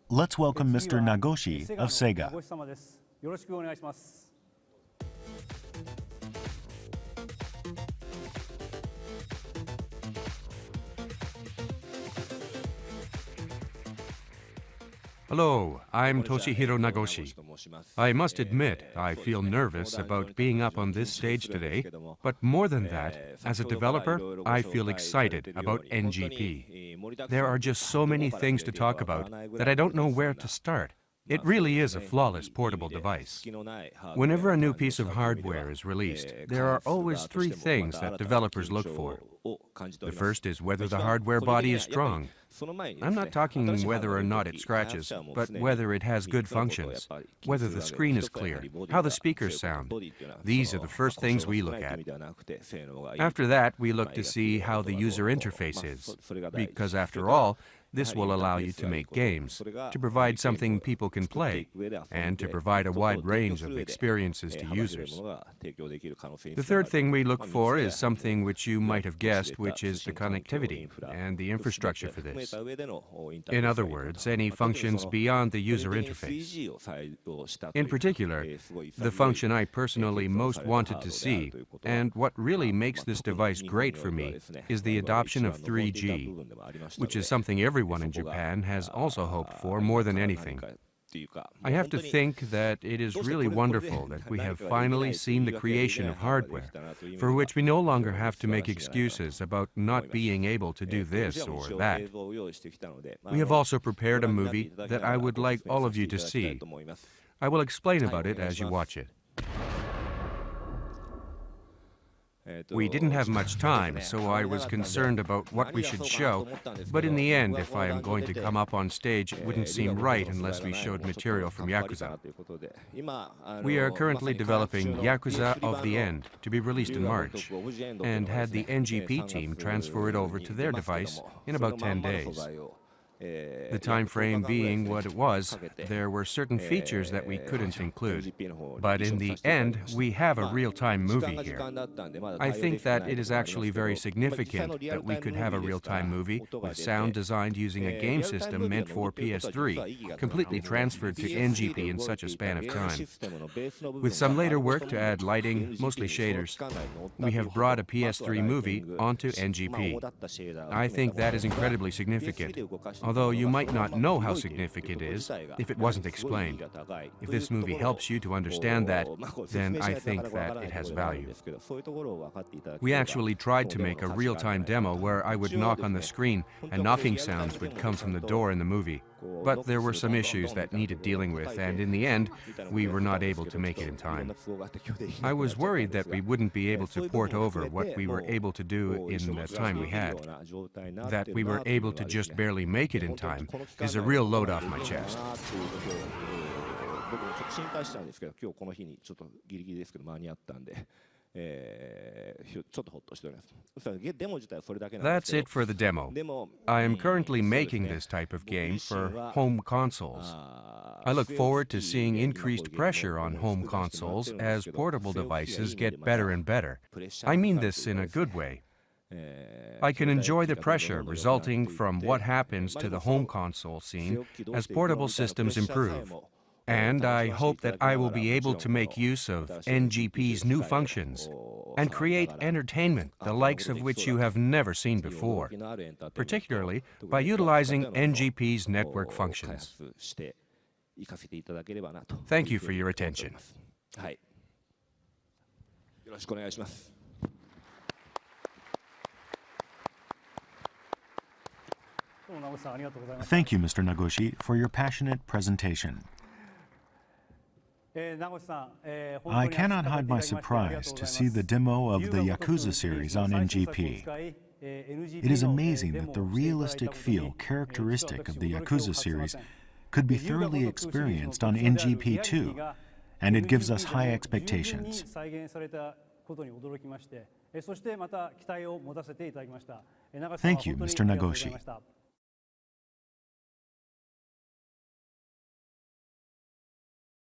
Let's welcome Mr. Nagoshi of Sega. Hello, I'm Toshihiro Nagoshi. I must admit, I feel nervous about being up on this stage today, but more than that, as a developer, I feel excited about NGP. There are just so many things to talk about that I don't know where to start. It really is a flawless portable device. Whenever a new piece of hardware is released, there are always three things that developers look for. The first is whether the hardware body is strong. I'm not talking whether or not it scratches, but whether it has good functions, whether the screen is clear, how the speakers sound. These are the first things we look at. After that, we look to see how the user interface is, because after all, this will allow you to make games, to provide something people can play, and to provide a wide range of experiences to users. The third thing we look for is something which you might have guessed, which is the connectivity and the infrastructure for this. In other words, any functions beyond the user interface. In particular, the function I personally most wanted to see, and what really makes this device great for me, is the adoption of 3G, which is something everyone in Japan has also hoped for more than anything. I have to think that it is really wonderful that we have finally seen the creation of hardware, for which we no longer have to make excuses about not being able to do this or that. We have also prepared a movie that I would like all of you to see. I will explain about it as you watch it. We didn't have much time, so I was concerned about what we should show, but in the end, if I am going to come up on stage, it wouldn't seem right unless we showed material from Yakuza. We are currently developing Yakuza of the End to be released in March, and had the NGP team transfer it over to their device in about 10 days. The time frame being what it was, there were certain features that we couldn't include. But in the end, we have a real-time movie here. I think that it is actually very significant that we could have a real-time movie with sound designed using a game system meant for PS3, completely transferred to NGP in such a span of time. With some later work to add lighting, mostly shaders, we have brought a PS3 movie onto NGP. I think that is incredibly significant. Although you might not know how significant it is if it wasn't explained. If this movie helps you to understand that, then I think that it has value. We actually tried to make a real-time demo where I would knock on the screen and knocking sounds would come from the door in the movie. But there were some issues that needed dealing with, and in the end, we were not able to make it in time. I was worried that we wouldn't be able to port over what we were able to do in the time we had. That we were able to just barely make it in time is a real load off my chest. That's it for the demo. I am currently making this type of game for home consoles. I look forward to seeing increased pressure on home consoles as portable devices get better and better. I mean this in a good way. I can enjoy the pressure resulting from what happens to the home console scene as portable systems improve. And I hope that I will be able to make use of NGP's new functions and create entertainment the likes of which you have never seen before, particularly by utilizing NGP's network functions. Thank you for your attention. Thank you, Mr. Nagoshi, for your passionate presentation. I cannot hide my surprise to see the demo of the Yakuza series on NGP. It is amazing that the realistic feel characteristic of the Yakuza series could be thoroughly experienced on NGP too, and it gives us high expectations. Thank you, Mr. Nagoshi.